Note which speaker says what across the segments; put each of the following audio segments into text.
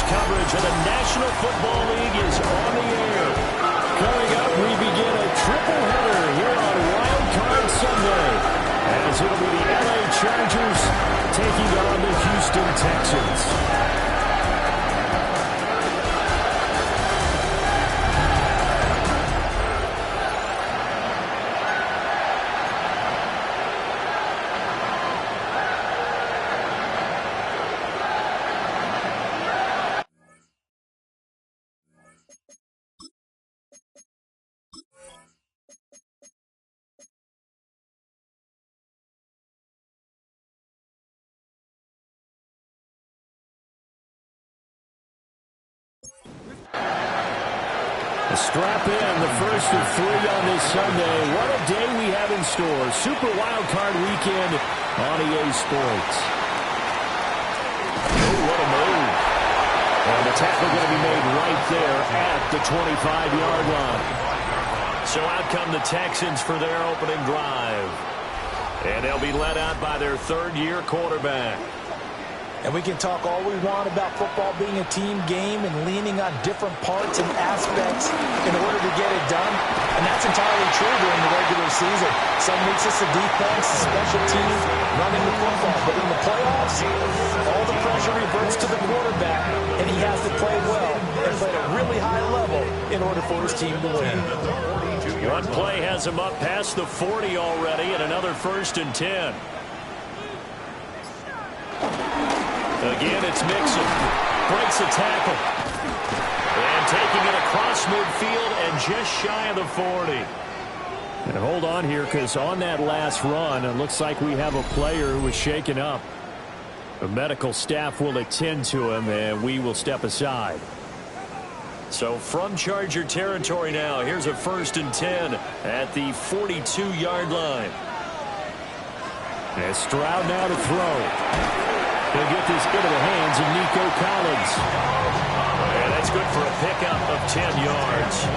Speaker 1: coverage of the National Football League is on the air. Coming up, we begin a triple header here on Wildcard Sunday, as it'll be the LA Chargers taking on the Houston Texans. Strap in, the first of three on this Sunday. What a day we have in store. Super Wildcard Weekend on EA Sports. Oh, what a move. And the tackle going to be made right there at the 25-yard line. So out come the Texans for their opening drive. And they'll be led out by their third-year quarterback.
Speaker 2: And we can talk all we want about football being a team game and leaning on different parts and aspects in order to get it done. And that's entirely true during the regular season. Some weeks it's the defense, the special team, running the football. But in the playoffs, all the pressure reverts to the quarterback, and he has to play well and play at a really high level in order for his team to win.
Speaker 1: One play has him up past the 40 already, and another 1st and 10. Again, it's Mixon. Breaks a tackle. And taking it across midfield and just shy of the 40. And hold on here, because on that last run, it looks like we have a player who was shaken up. The medical staff will attend to him, and we will step aside. So from Charger territory now, here's a 1st and 10 at the 42-yard line. And Stroud now to throw. He'll get this into the hands of Nico Collins. And that's good for a pickup of 10 yards.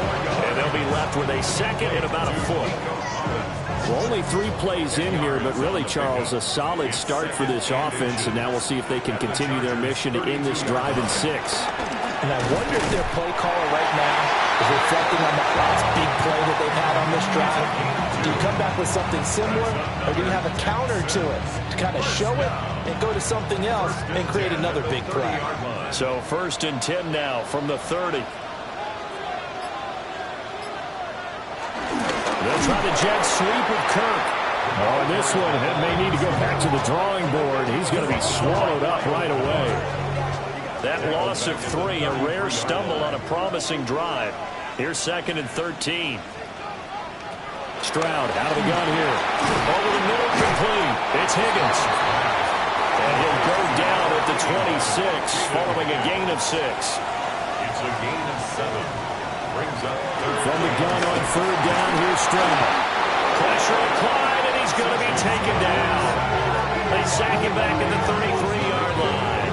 Speaker 1: And they'll be left with a second and about a foot. Well, only 3 plays in here, but really, Charles, a solid start for this offense. And now we'll see if they can continue their mission to end this drive in 6.
Speaker 2: And I wonder if their play caller right now is reflecting on that last big play that they've had on this drive. Do you come back with something similar, or do you have a counter to it to kind of show it and go to something else and create another big play?
Speaker 1: So 1st and 10 now from the 30. They'll try the jet sweep of Kirk. On this one, it may need to go back to the drawing board. He's going to be swallowed up right away. That loss of 3, a rare stumble on a promising drive. Here's 2nd and 13. Stroud out of the gun here. Over the middle, complete. It's Higgins. And he'll go down at the 26, following a gain of 6.
Speaker 3: It's a gain of 7. Brings up
Speaker 1: from the gun on 3rd down, here's Stroud. Pressure applied, and he's going to be taken down. They sack him back at the 33-yard line.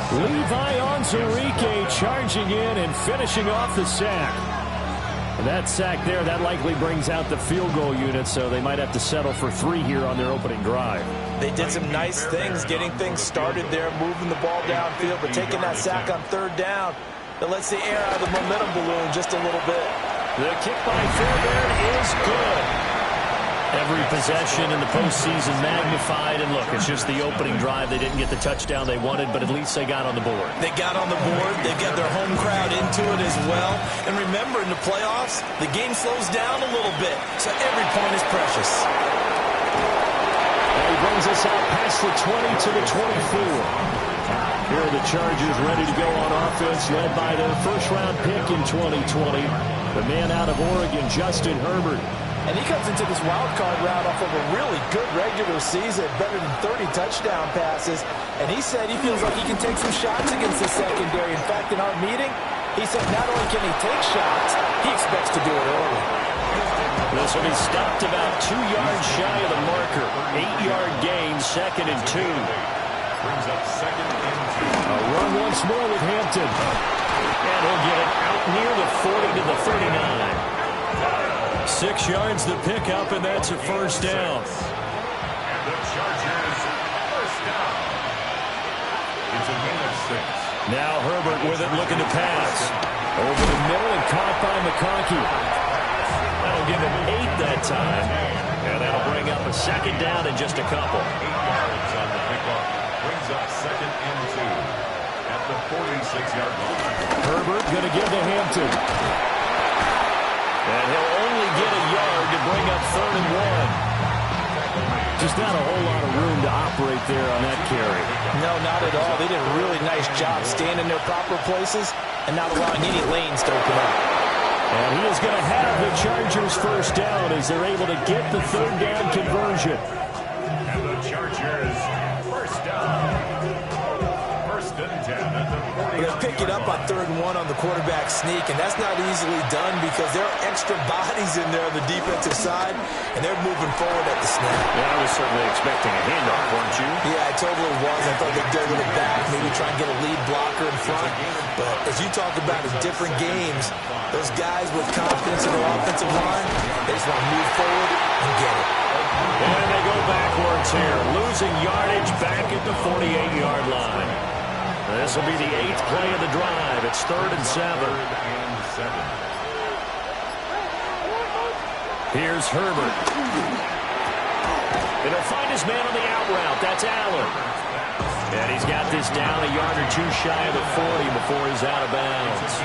Speaker 1: Levi Onwuzurike charging in and finishing off the sack. And that sack there, that likely brings out the field goal unit, so they might have to settle for 3 here on their opening drive.
Speaker 2: They did some nice things getting things started there, moving the ball downfield, but taking that sack on 3rd down, that lets the air out of the momentum balloon just a little bit.
Speaker 1: The kick by Fairbairn is good. Every possession in the postseason magnified, and look, it's just the opening drive. They didn't get the touchdown they wanted, but at least they got on the board.
Speaker 2: They got on the board. They got their home crowd into it as well. And remember, in the playoffs, the game slows down a little bit, so every point is precious.
Speaker 1: And he brings us out past the 20 to the 24. Here are the Chargers ready to go on offense, led by their first-round pick in 2020, the man out of Oregon, Justin Herbert.
Speaker 2: And he comes into this wild card round off of a really good regular season, better than 30 touchdown passes. And he said he feels like he can take some shots against the secondary. In fact, in our meeting, he said not only can he take shots, he expects to do it early.
Speaker 1: This will be stopped about 2 yards shy of the marker. 8-yard gain, 2nd and 2.
Speaker 3: Brings up 2nd and 2.
Speaker 1: A run once more with Hampton. And he'll get it out near the 40 to the 39. 6 yards the pickup, and that's a first down.
Speaker 3: And the Chargers first down. It's a gain of 6.
Speaker 1: Now Herbert with it, looking to pass. Over the middle and caught by McConkey. That'll give him 8 that time. And that'll bring up a second down in just a couple.
Speaker 3: 8 yards on the pickoff. Brings up 2nd and 2 at the 46-yard line.
Speaker 1: Herbert going to give to Hampton. And he'll only get a yard to bring up 3rd and 1. Just not a whole lot of room to operate there on that carry.
Speaker 2: No, not at all. They did a really nice job staying in their proper places and not allowing any lanes to open up.
Speaker 1: And he is going to have the Chargers first down as they're able to get the 3rd down conversion.
Speaker 3: And the Chargers first down. 1st and 10 at the 40.
Speaker 2: They're going to pick it up on 3rd and 1 on the quarterback sneak, and that's not easily done because there are extra bodies in there on the defensive side, and they're moving forward at the snap.
Speaker 1: Yeah, I was certainly expecting a handoff, weren't you?
Speaker 2: Yeah, I totally was. I thought they'd go to the back, maybe try and get a lead blocker in front. But as you talk about in different games, those guys with confidence in their offensive line, they just want to move forward and get it.
Speaker 1: And they go backwards here, losing yardage back at the 48-yard line. This will be the 8th play of the drive. It's 3rd and 7. Here's Herbert. And he'll find his man on the out route. That's Allen. And he's got this down a yard or 2 shy of the 40 before he's out of bounds.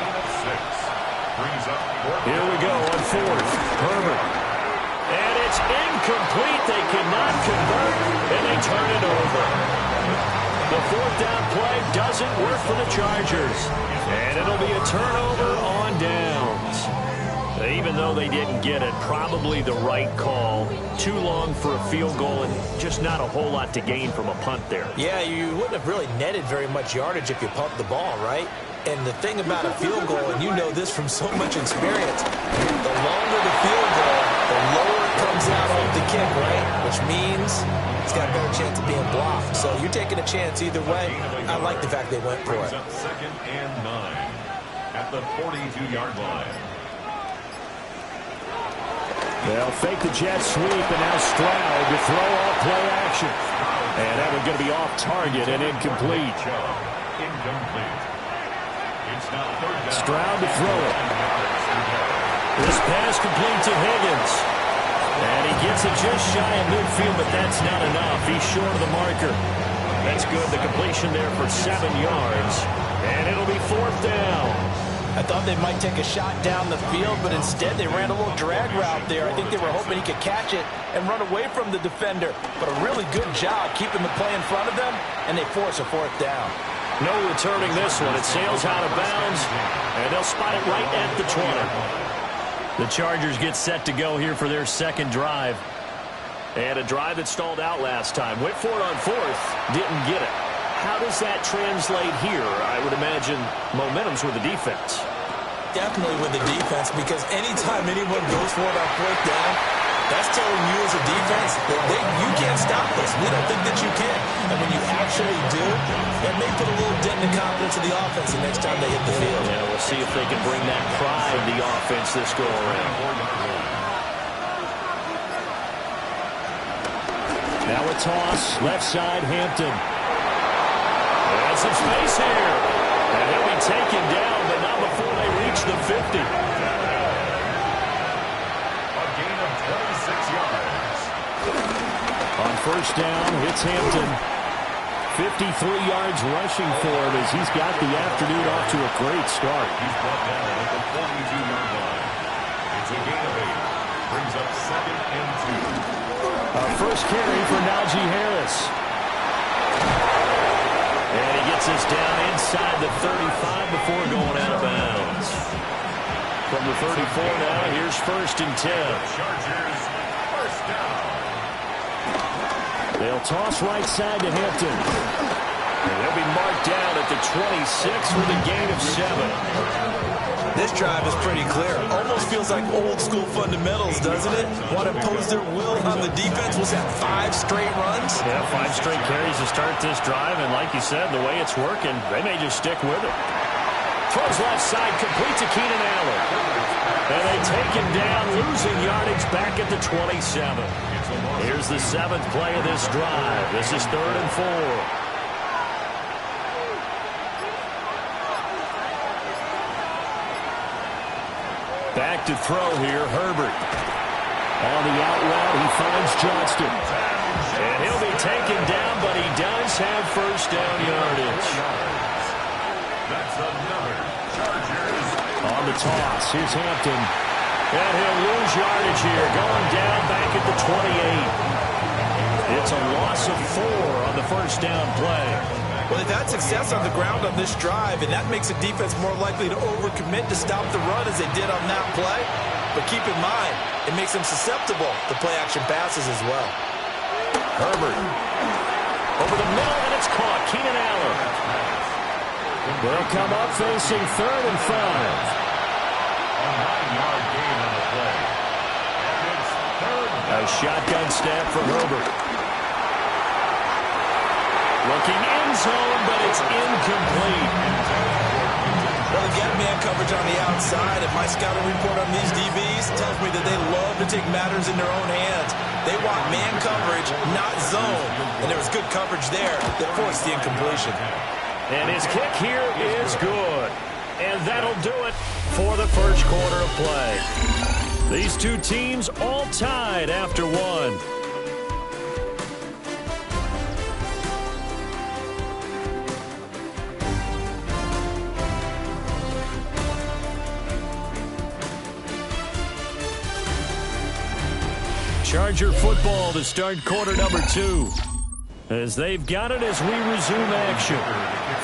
Speaker 1: Here we go on 4th. Herbert. And it's incomplete. They cannot convert, and they turn it over. The 4th down play doesn't work for the Chargers. And it'll be a turnover on downs. Even though they didn't get it, probably the right call. Too long for a field goal and just not a whole lot to gain from a punt there.
Speaker 2: Yeah, you wouldn't have really netted very much yardage if you pumped the ball, right? And the thing about a field goal, and you know this from so much experience, the longer the field goal, the lower it comes out off the kick, right? Which means it's got a better chance of being blocked. So you're taking a chance either way. I like the fact they went for it.
Speaker 3: 2nd and 9 at the 42-yard line.
Speaker 1: They'll fake the jet sweep, and now Stroud to throw off play action. And that one's going to be off target and incomplete. Stroud to throw it. This pass complete to Higgins. And he gets it just shy of midfield, but that's not enough. He's short of the marker. That's good. The completion there for 7 yards. And it'll be 4th down.
Speaker 2: I thought they might take a shot down the field, but instead they ran a little drag route there. I think they were hoping he could catch it and run away from the defender. But a really good job keeping the play in front of them, and they force a 4th down.
Speaker 1: No returning this one. It sails out of bounds, and they'll spot it right at the 20. The Chargers get set to go here for their 2nd drive. And a drive that stalled out last time. Went for it on 4th, didn't get it. How does that translate here? I would imagine momentum's with the defense.
Speaker 2: Definitely with the defense, because anytime anyone goes for it on 4th down, that's telling you as a defense that you can't stop this. We don't think that you can. And when you actually do, that may put a little dent in the confidence of the offense the next time they hit the field.
Speaker 1: Yeah, we'll see if they can bring that pride to the offense this go around. Now a toss, left side, Hampton. And some space here. And he'll be taken down, but not before they reach the 50.
Speaker 3: A gain of 26 yards.
Speaker 1: On 1st down, it's Hampton. 53 yards rushing for him as he's got the afternoon off to a great start.
Speaker 3: He's brought down at the 42-yard line. It's a gain of 8. Brings up 2nd and 2.
Speaker 1: A first carry for Najee Harris. And he gets us down inside the 35 before going out of bounds. From the 34 now, here's 1st and 10.
Speaker 3: Chargers first down.
Speaker 1: They'll toss right side to Hampton. And they'll be marked down at the 26 with a gain of 7.
Speaker 2: This drive is pretty clear. Almost feels like old school fundamentals, doesn't it? Want to impose their will on the defense. Was that 5 straight runs?
Speaker 1: Yeah, 5 straight carries to start this drive. And like you said, the way it's working, they may just stick with it. Throws left side, complete to Keenan Allen. And they take him down, losing yardage back at the 27. Here's the 7th play of this drive. This is 3rd and 4. Back to throw here, Herbert. On the out route, he finds Johnston. And he'll be taken down, but he does have first down yardage.
Speaker 3: That's another Chargers.
Speaker 1: On the toss, here's Hampton. And he'll lose yardage here, going down back at the 28. It's a loss of 4 on the first down play.
Speaker 2: Well, they've had success on the ground on this drive, and that makes the defense more likely to overcommit to stop the run as they did on that play. But keep in mind, it makes them susceptible to play-action passes as well.
Speaker 1: Herbert. Over the middle, and it's caught. Keenan Allen. They'll come up facing 3rd and 5.
Speaker 3: A 9-yard gain on the play. And it's 3rd down.
Speaker 1: A shotgun snap from Herbert. Looking end zone, but it's incomplete.
Speaker 2: Well, again, man coverage on the outside, and my scouting report on these DBs tells me that they love to take matters in their own hands. They want man coverage, not zone. And there was good coverage there that forced the incompletion.
Speaker 1: And his kick here is good. And that'll do it for the first quarter of play. These two teams all tied after one. Charger football to start quarter number 2. As they've got it as we resume action.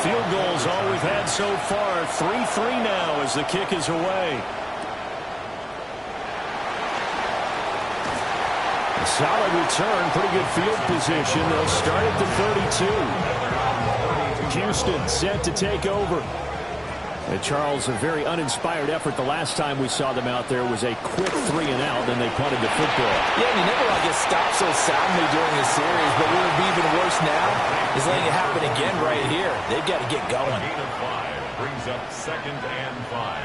Speaker 1: Field goals all we've had so far. 3-3 now as the kick is away. A solid return. Pretty good field position. They'll start at the 32. Houston set to take over. And Charles, a very uninspired effort. The last time we saw them out there was a quick 3-and-out, then they punted the football.
Speaker 2: Yeah, and you never want to get stopped so soundly during the series, but what would be even worse now is letting it happen again right here. They've got to get going.
Speaker 3: A gain of 5 brings up 2nd and 5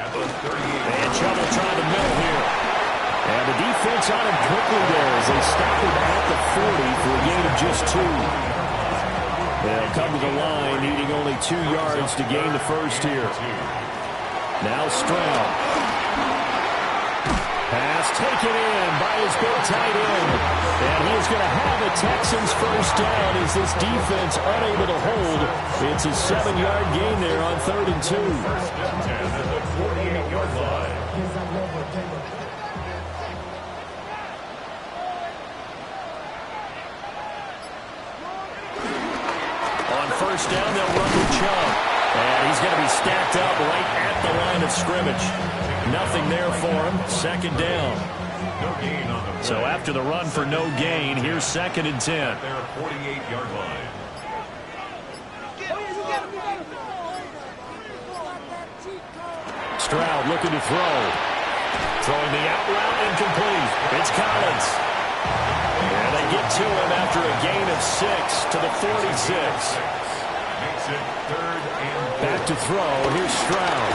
Speaker 3: at the 38.
Speaker 1: And trouble trying to middle here. And the defense on him quickly there as they stop him at the 40 for a gain of just 2. They'll come to the line, needing only 2 yards to gain the first here. Now Stroud. Pass taken in by his big tight end. And he is going to have the Texans first down as this defense unable to hold. It's a 7-yard gain there on 3rd and 2.
Speaker 3: First and 10 at the 48-yard line.
Speaker 1: First down, they'll run with Chubb. And he's going to be stacked up right at the line of scrimmage. Nothing there for him. 2nd down.
Speaker 3: No gain on the play.
Speaker 1: So after the run for no gain, here's 2nd and 10.
Speaker 3: Their 48-yard line.
Speaker 1: Stroud looking to throw. Throwing the out route incomplete. It's Collins. And they get to him after a gain of 6 to the 46.
Speaker 3: Makes it 3rd and 4.
Speaker 1: Back to throw. Here's Stroud.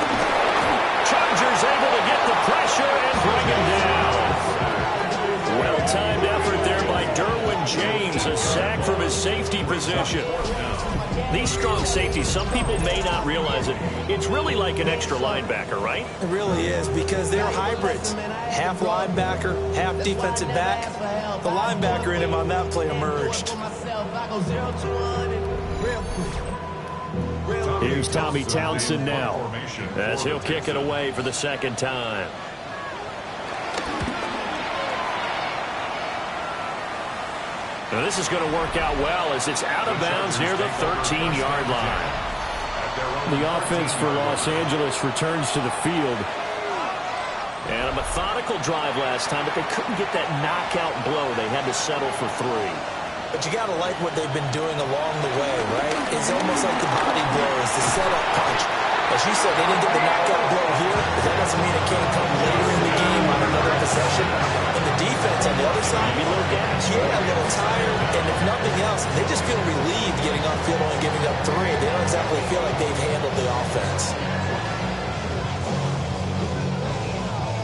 Speaker 1: Chargers able to get the pressure and bring him down. Well-timed effort there by Derwin James. A sack from his safety position. These strong safeties, some people may not realize it. It's really like an extra linebacker, right?
Speaker 2: It really is, because they're hybrids. Half linebacker, half defensive back. The linebacker in him on that play emerged.
Speaker 1: Here's Tommy Townsend now, as he'll kick it away for the 2nd time. Now this is going to work out well as it's out of bounds near the 13-yard line. The offense for Los Angeles returns to the field. And a methodical drive last time, but they couldn't get that knockout blow. They had to settle for 3.
Speaker 2: But you got to like what they've been doing along the way, right? It's almost like the body blows, the setup punch. As you said, they didn't get the knockout blow here, but that doesn't mean it can't come later in the game on another possession. And the defense on the other side,
Speaker 1: maybe a little gas.
Speaker 2: Yeah, a little tired. And if nothing else, they just feel relieved getting off field and giving up 3. They don't exactly feel like they've handled the offense.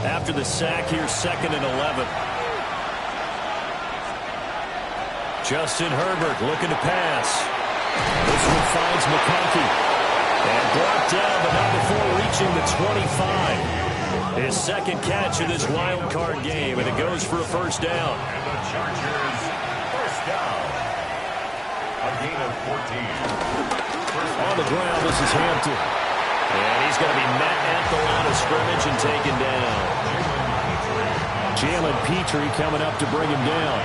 Speaker 1: After the sack, here's 2nd and 11. Justin Herbert looking to pass. This one finds McConkey. And brought down, but not before reaching the 25. His second catch in this wild card game, and it goes for a first down.
Speaker 3: And the Chargers, first down. A gain of 14.
Speaker 1: On the ground, this is Hampton. And he's going to be met at the line of scrimmage and taken down. Jalen Petrie coming up to bring him down.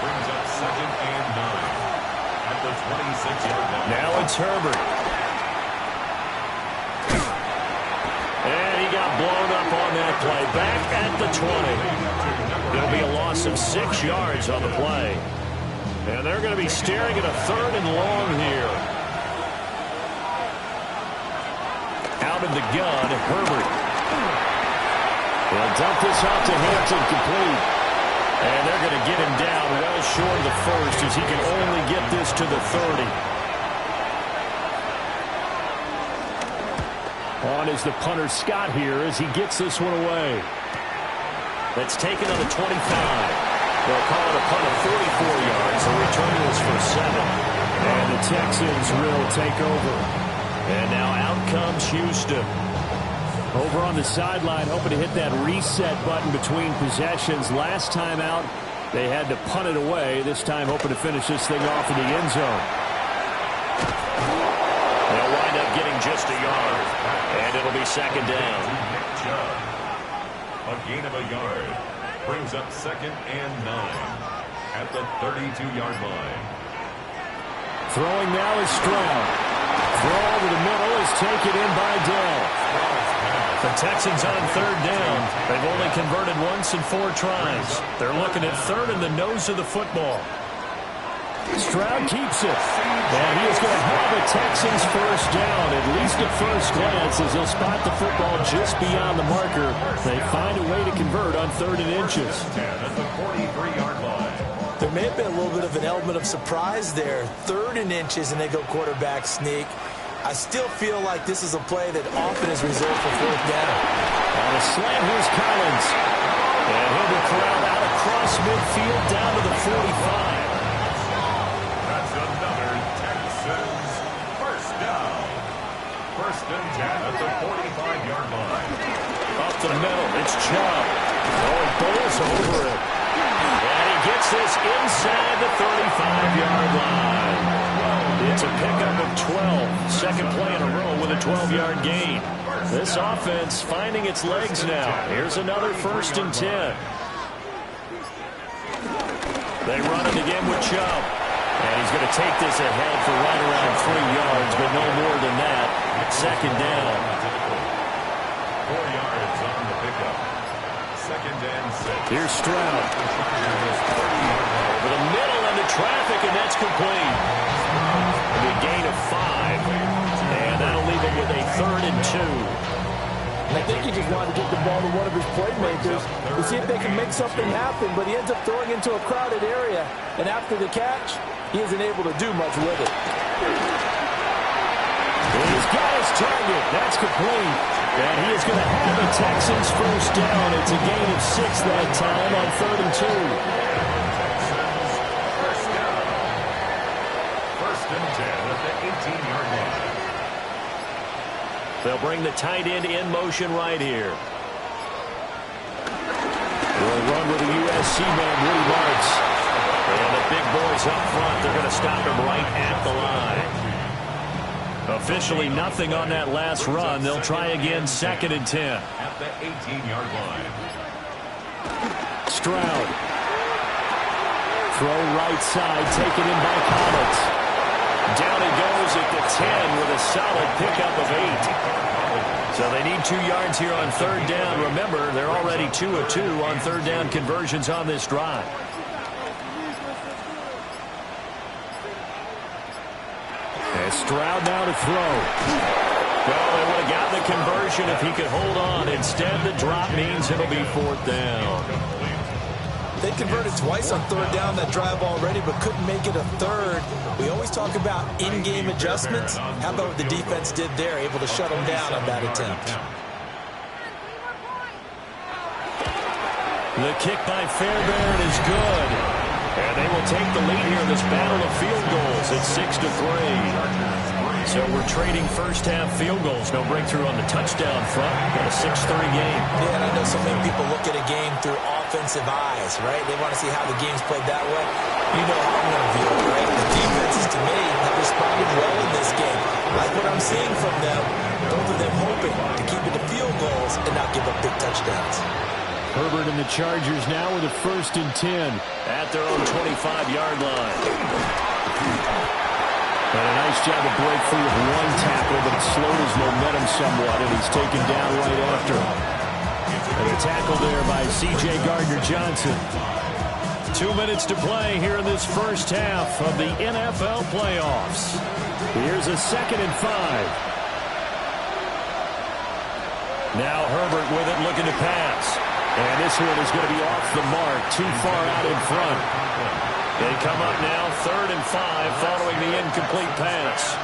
Speaker 3: Brings up 2nd and 9 at the 26-yard line.
Speaker 1: Now it's Herbert. And he got blown up on that play. Back at the 20. There'll be a loss of 6 yards on the play. And they're going to be staring at a 3rd and long here. Out of the gun, Herbert. They'll dump this out to Hampton, complete. And they're going to get him down well short of the first as he can only get this to the 30. On is the punter Scott here as he gets this one away. That's taken on the 25. They'll call it a punt of 44 yards. The return was for 7. And the Texans will take over. And now out comes Houston. Over on the sideline, hoping to hit that reset button between possessions. Last time out, they had to punt it away. This time hoping to finish this thing off in the end zone. They'll wind up getting just a yard. And it'll be 2nd down.
Speaker 3: A gain of a yard. Brings up 2nd and 9 at the 32-yard line.
Speaker 1: Throwing now is Stroud. Throw over the middle is taken in by Dell. The Texans on 3rd down. They've only converted once in 4 tries. They're looking at 3rd in the nose of the football. Stroud keeps it. And he is going to have a Texans first down, at least at first glance, as he'll spot the football just beyond the marker. They find a way to convert on 3rd and inches.
Speaker 3: At the 43-yard line.
Speaker 2: There may have been a little bit of an element of surprise there. 3rd and inches, and they go quarterback sneak. I still feel like this is a play that often is reserved for 4th down.
Speaker 1: On a slant, here's Collins. And he'll be corralled out across midfield down to the 45.
Speaker 3: That's another Texans first down. 1st and 10 at the 45-yard line.
Speaker 1: Up the middle, it's Chubb. Oh, he bowls over it. And he gets this inside the 35-yard line. It's a pickup of 12. Second play in a row with a 12-yard gain. This offense finding its legs now. Here's another 1st and 10. They run it again with Chubb. And he's going to take this ahead for right around 3 yards, but no more than that. 2nd down.
Speaker 3: 4 yards on the pickup. 2nd and 6.
Speaker 1: Here's Stroud. Over the middle into traffic, and that's complete. A gain of 5. And that'll leave him with a 3rd and 2.
Speaker 4: I think he just wanted to get the ball to one of his playmakers to see if they can make something happen, but he ends up throwing into a crowded area. And after the catch, he isn't able to do much with it.
Speaker 1: He's got his target. That's complete. And he is going to have the Texans first down. It's a gain of 6 that time on 3rd and 2.
Speaker 3: First down. 1st and 10 at the 18-yard line.
Speaker 1: They'll bring the tight end in motion right here. They'll run with the USC man, Woody Marks. And the big boys up front, they're going to stop him right at the line. Officially nothing on that last run. They'll try again 2nd and 10.
Speaker 3: At the 18-yard line.
Speaker 1: Stroud. Throw right side, taken in by Collins. Down he goes at the 10 with a solid pickup of 8. So they need 2 yards here on 3rd down. Remember, they're already 2 of 2 on 3rd down conversions on this drive. And Stroud now to throw. Well, they would have gotten the conversion if he could hold on. Instead, the drop means it'll be 4th down.
Speaker 2: They converted twice on 3rd down that drive already, but couldn't make it a 3rd. We always talk about in-game adjustments. How about what the defense did there, able to shut them down on that attempt.
Speaker 1: The kick by Fairbairn is good. And they will take the lead here in this battle of field goals at 6-3. So we're trading first-half field goals. No breakthrough on the touchdown front. Got a 6-3 game.
Speaker 2: Yeah, and I know so many people look at a game through offensive eyes, right? They want to see how the game's played that way. You know how I'm going to view it, right? The defenses, to me, have responded well in this game. Like what I'm seeing from them, both of them hoping to keep it to field goals and not give up big touchdowns.
Speaker 1: Herbert and the Chargers now with a 1st and 10 at their own 25-yard line. And a nice job to break free with one tackle, but it slowed his momentum somewhat, and he's taken down right after. And a tackle there by C.J. Gardner-Johnson. 2 minutes to play here in this first half of the NFL playoffs. Here's a 2nd and 5. Now Herbert with it, looking to pass. And this one is going to be off the mark, too far out in front. They come up now 3rd and 5 following the incomplete pass.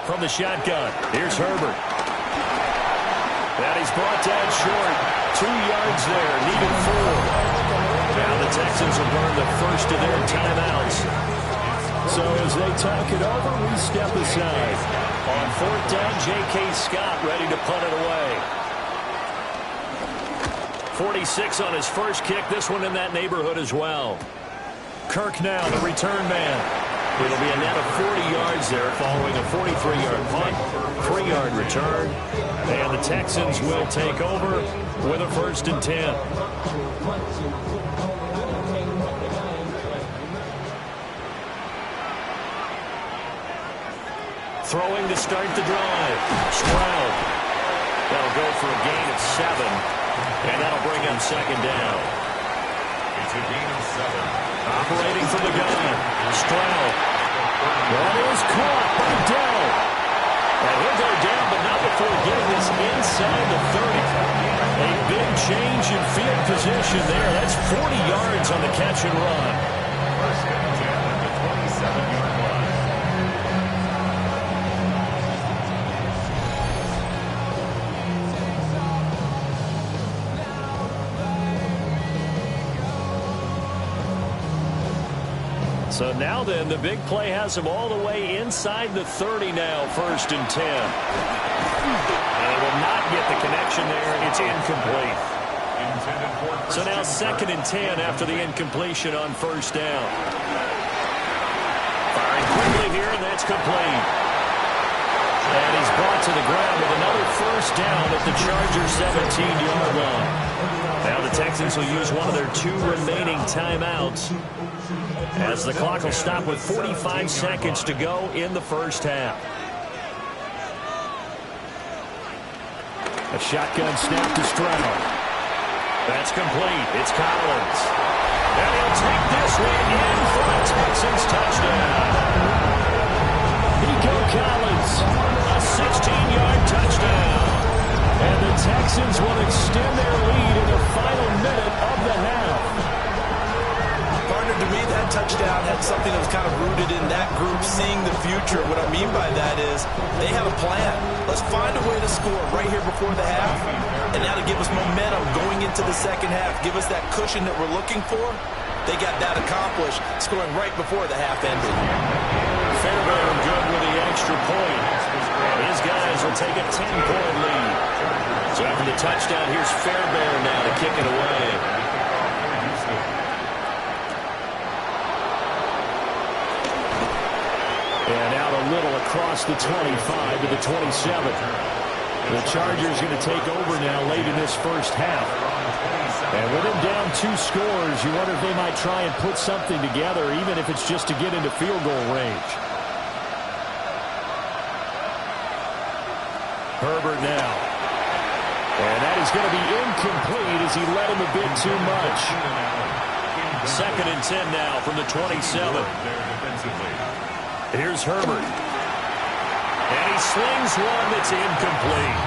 Speaker 1: From the shotgun, here's Herbert. And he's brought down short. 2 yards there, needed 4. Now the Texans will burn the first of their timeouts. So as they talk it over, we step aside. On 4th down, J.K. Scott ready to punt it away. 46 on his first kick. This one in that neighborhood as well. Kirk now, the return man. It'll be a net of 40 yards there following a 43-yard punt, 3-yard return. And the Texans will take over with a 1st and 10. Throwing to start the drive. Stroud. That'll go for a gain of 7. And that'll bring him 2nd down.
Speaker 3: It's a gain of 7.
Speaker 1: Operating from the gun. Stroud. That is caught by Dell. And he'll go down, but not before getting this inside the 30. A big change in field position there. That's 40 yards on the catch and run.
Speaker 3: 1st and 10 at the 27-yard line.
Speaker 1: So now then, the big play has him all the way inside the 30 now, 1st and 10. And he will not get the connection there. It's incomplete. So now 2nd and 10 after the incompletion on 1st down. Firing quickly here, and that's complete. And he's brought to the ground with another 1st down at the Chargers' 17-yard line. Now the Texans will use one of their 2 remaining timeouts, as the clock will stop with 45 seconds to go in the first half. A shotgun snap to Stroud. That's complete. It's Collins. And he'll take this one in for a Texans touchdown. Nico Collins, a 16-yard touchdown. And the Texans will extend their lead in the final minute of the half.
Speaker 2: Partner, to me, that touchdown had something that was kind of rooted in that group seeing the future. What I mean by that is they have a plan. Let's find a way to score right here before the half, and now to give us momentum going into the second half, give us that cushion that we're looking for. They got that accomplished, scoring right before the half ended.
Speaker 1: Fairbairn good with the extra point. His guys will take a 10-point lead. So after the touchdown, here's Fairbairn now to kick it away. And out a little across the 25 to the 27. The Chargers going to take over now late in this first half. And with them down 2 scores, you wonder if they might try and put something together, even if it's just to get into field goal range. Herbert now. And that is going to be incomplete as he led him a bit too much. 2nd and 10 now from the 27. Here's Herbert. And he slings one that's incomplete.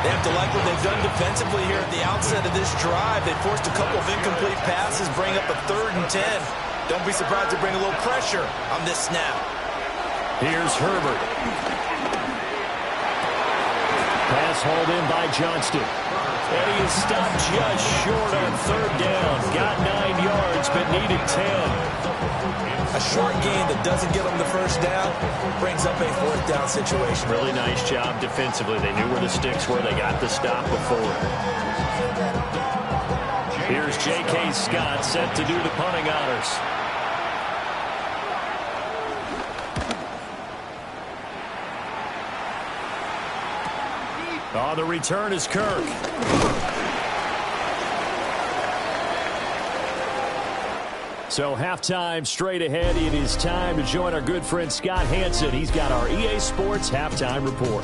Speaker 2: They have to like what they've done defensively here at the outset of this drive. They forced a couple of incomplete passes, bring up a 3rd and 10. Don't be surprised to bring a little pressure on this snap.
Speaker 1: Here's Herbert. Pass hauled in by Johnston. And he is stopped just short on third down. Got 9 yards, but needed 10.
Speaker 2: A short gain that doesn't get him the first down brings up a fourth down situation.
Speaker 1: Really nice job defensively. They knew where the sticks were. They got the stop before. Here's J.K. Scott set to do the punting honors. On the return is Kirk. So halftime straight ahead. It is time to join our good friend Scott Hanson. He's got our EA Sports halftime report.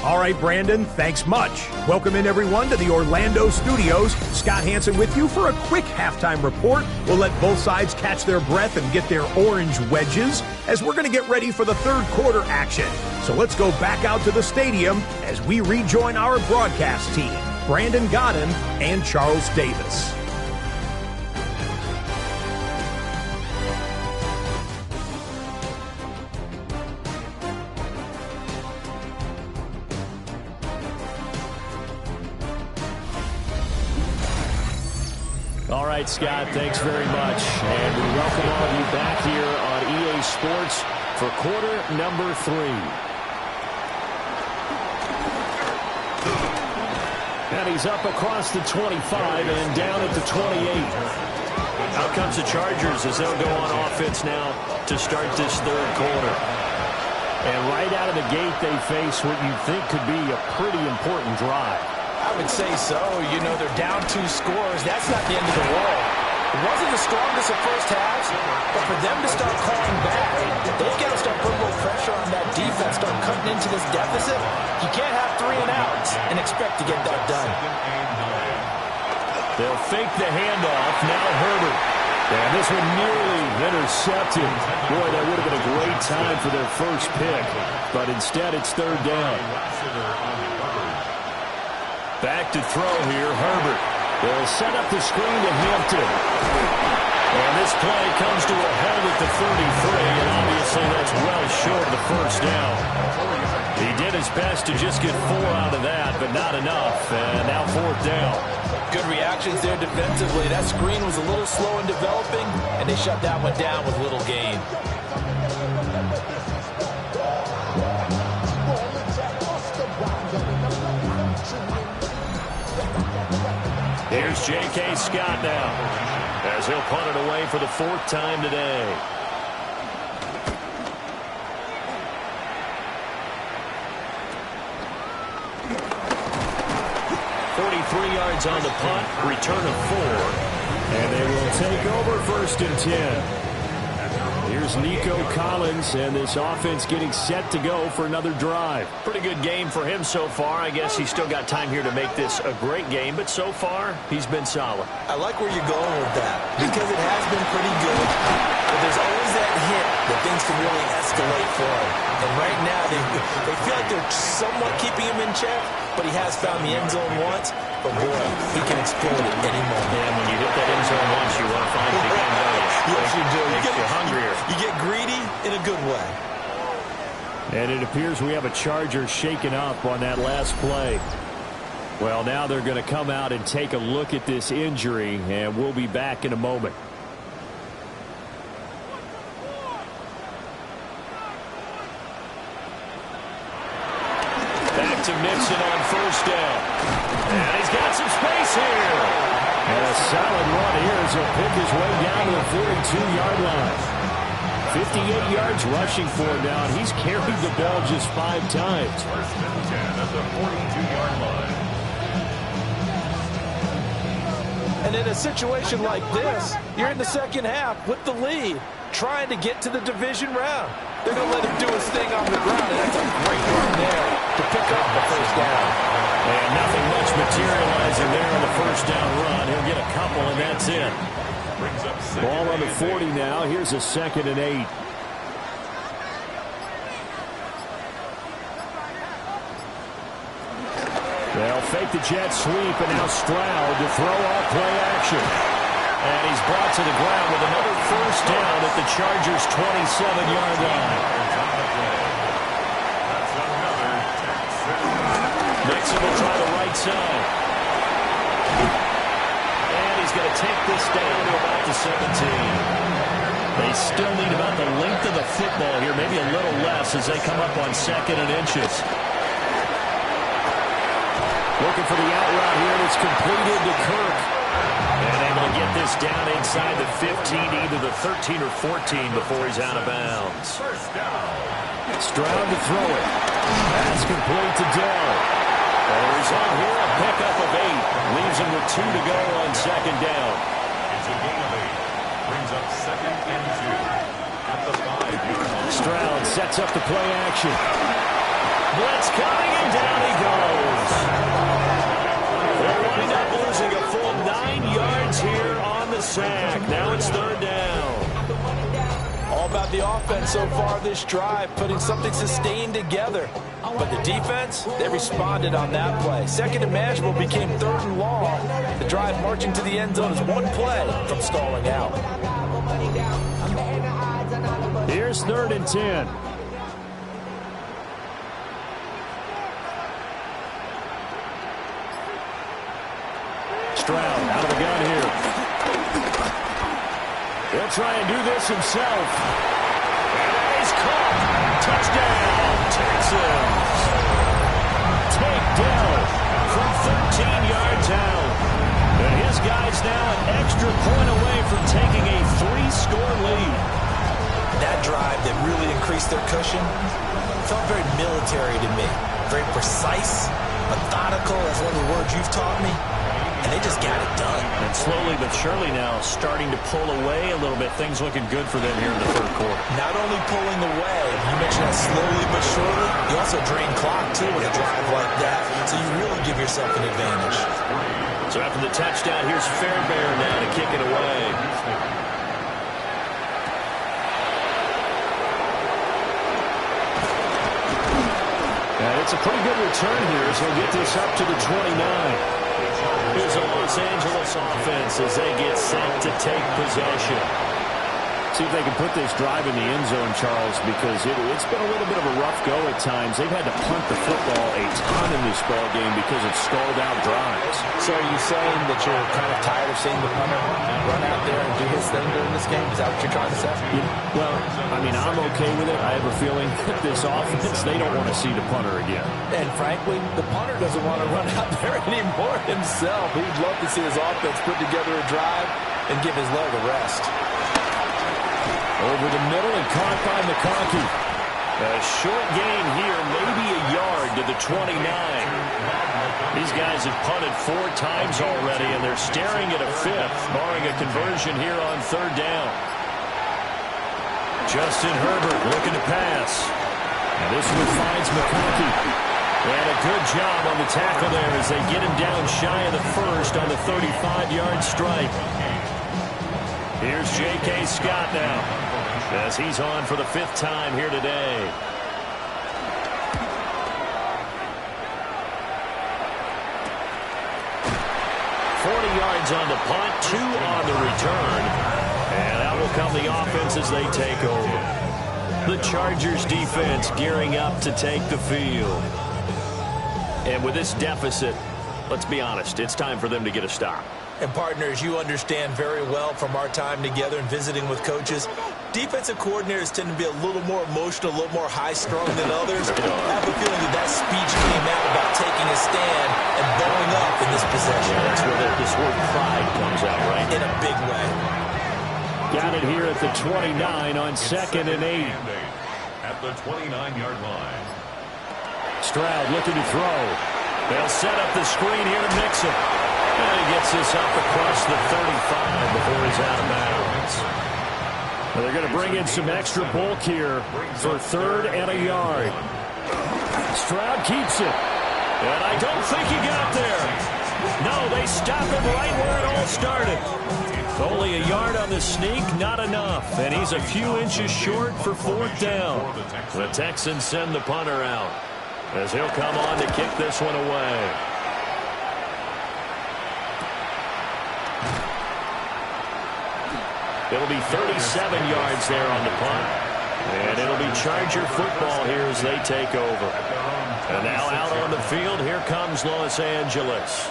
Speaker 5: All right, Brandon, thanks much. Welcome in, everyone, to the Orlando studios. Scott Hanson with you for a quick halftime report. We'll let both sides catch their breath and get their orange wedges as we're going to get ready for the third quarter action. So let's go back out to the stadium as we rejoin our broadcast team, Brandon Godden and Charles Davis.
Speaker 1: All right, Scott, thanks very much. And we welcome all of you back here on EA Sports for quarter number 3. And he's up across the 25 and down at the 28. Out comes the Chargers as they'll go on offense now to start this third quarter. And right out of the gate, they face what you think could be a pretty important drive.
Speaker 2: I would say so. You know, they're down 2 scores. That's not the end of the world. It wasn't the strongest of first halves, but for them to start calling back, they've got to start putting a little pressure on that defense, start cutting into this deficit. You can't have 3 and outs and expect to get that done.
Speaker 1: They'll fake the handoff. Now Herbert. And this one nearly intercepted. Boy, that would have been a great time for their first pick. But instead, it's third down. Back to throw here, Herbert. They'll set up the screen to Hampton. And this play comes to a halt at the 33, and obviously that's well short of the first down. He did his best to just get 4 out of that, but not enough. And now fourth down.
Speaker 2: Good reactions there defensively. That screen was a little slow in developing, and they shut that one down with little gain.
Speaker 1: Here's J.K. Scott now as he'll punt it away for the 4th time today. Yards on the punt, return of 4, and they will take over 1st and 10. Here's Nico Collins, and this offense getting set to go for another drive. Pretty good game for him so far. I guess he's still got time here to make this a great game, but so far, he's been solid.
Speaker 2: I like where you're going with that, because it has been pretty good, but there's always that hint that things can really escalate for him. And right now, they feel like they're somewhat keeping him in check, but he has found the end zone once. But boy, he can explode at any moment.
Speaker 1: Yeah, when you hit that end zone once, you want to find it again, don't you?
Speaker 2: Yes, you do.
Speaker 1: You're hungrier.
Speaker 2: You get greedy in a good way.
Speaker 1: And it appears we have a Charger shaken up on that last play. Well, now they're going to come out and take a look at this injury, and we'll be back in a moment. Back to Mixon on first down. And he's got some space here. And a solid run here as he'll pick his way down to the 42-yard line. 58 yards rushing for him now, and he's carried the ball just 5 times.
Speaker 3: 1st and 10 at the 42-yard line.
Speaker 4: And in a situation like this, you're in the second half with the lead, trying to get to the division round. They're going to let him do his thing on the ground, and that's a great run there to pick up the first down.
Speaker 1: And nothing much materializing there on the first down run. He'll get a couple, and that's it. Ball on the 40 now. Here's a 2nd and 8. They'll fake the jet sweep, and now Stroud to throw off play action. And he's brought to the ground with another first down at the Chargers' 27-yard line. Mixon will try the right right side. And he's going to take this down to about the 17. They still need about the length of the football here, maybe a little less as they come up on 2nd and inches. Looking for the out route here, and it's completed to Kirk. And able to get this down inside the 15, either the 13 or 14 before he's out of bounds. Stroud to throw it. That's complete to Dell. There's on here a pickup of 8. Leaves him with 2 to go on 2nd down.
Speaker 3: It's a gain of 8. Brings up 2nd and 2. At the 5.
Speaker 1: Stroud sets up the play action. Blitz coming, and down he goes. They'll wind up losing a full 9 yards here on the sack. Now it's 3rd down.
Speaker 4: All about the offense so far this drive, putting something sustained together. But the defense, they responded on that play. 2nd and manageable became 3rd and long. The drive marching to the end zone is 1 play from stalling out.
Speaker 1: Here's 3rd and 10. Stroud out of the gun here. He'll try and do this himself. And he's caught. Touchdown, Texans. Take Dell from 13 yards out. And his guy's now an extra point away from taking a 3-score lead.
Speaker 2: That drive that really increased their cushion felt very military to me. Very precise, methodical, that's one of the words you've taught me. And they just got it done.
Speaker 1: And slowly but surely now starting to pull away a little bit. Things looking good for them here in the 3rd quarter.
Speaker 2: Not only pulling away, you mentioned that slowly but surely, you also drain clock too with a drive like that. So you really give yourself an advantage.
Speaker 1: So after the touchdown, here's Fairbairn now to kick it away. And it's a pretty good return here, so he'll get this up to the 29. Here's a Los Angeles offense as they get set to take possession. See if they can put this drive in the end zone, Charles, because it's been a little bit of a rough go at times. They've had to punt the football a ton in this ball game because it's stalled out drives.
Speaker 4: So are you saying that you're kind of tired of seeing the punter run out there and do his thing during this game? Is that what you're trying to say?
Speaker 1: Well, I mean, I'm okay with it. I have a feeling that this offense, they don't want to see the punter again.
Speaker 4: And frankly, the punter doesn't want to run out there anymore himself. He'd love to see his offense put together a drive and give his leg a rest.
Speaker 1: Over the middle and caught by McConkey. A short gain here, maybe a yard to the 29. These guys have punted 4 times already, and they're staring at a 5th, barring a conversion here on 3rd down. Justin Herbert looking to pass. And this one finds McConkey. And a good job on the tackle there as they get him down shy of the 1st on the 35-yard strike. Here's J.K. Scott now, as he's on for the 5th time here today. Yards on the punt, 2 on the return. And out will come the offense as they take over. The Chargers defense gearing up to take the field. And with this deficit, let's be honest, it's time for them to get a stop.
Speaker 2: And partners, you understand very well from our time together and visiting with coaches, defensive coordinators tend to be a little more emotional, a little more high-strung than others. I have a feeling that speech came out about taking a stand and bowing up in this possession.
Speaker 1: Yeah, that's where this word pride comes out, right?
Speaker 2: In a big way.
Speaker 1: Got it here at the 29 on 2nd and 8.
Speaker 3: At the 29-yard line.
Speaker 1: Stroud looking to throw. They'll set up the screen here to mix it. And he gets this up across the 35 before he's out of bounds. Well, they're going to bring in some extra bulk here for 3rd and a yard. Stroud keeps it. And I don't think he got there. No, they stop him right where it all started. Only a yard on the sneak, not enough. And he's a few inches short for 4th down. The Texans send the punter out as he'll come on to kick this one away. It'll be 37 yards there on the punt. And it'll be Charger football here as they take over. And now out on the field, here comes Los Angeles.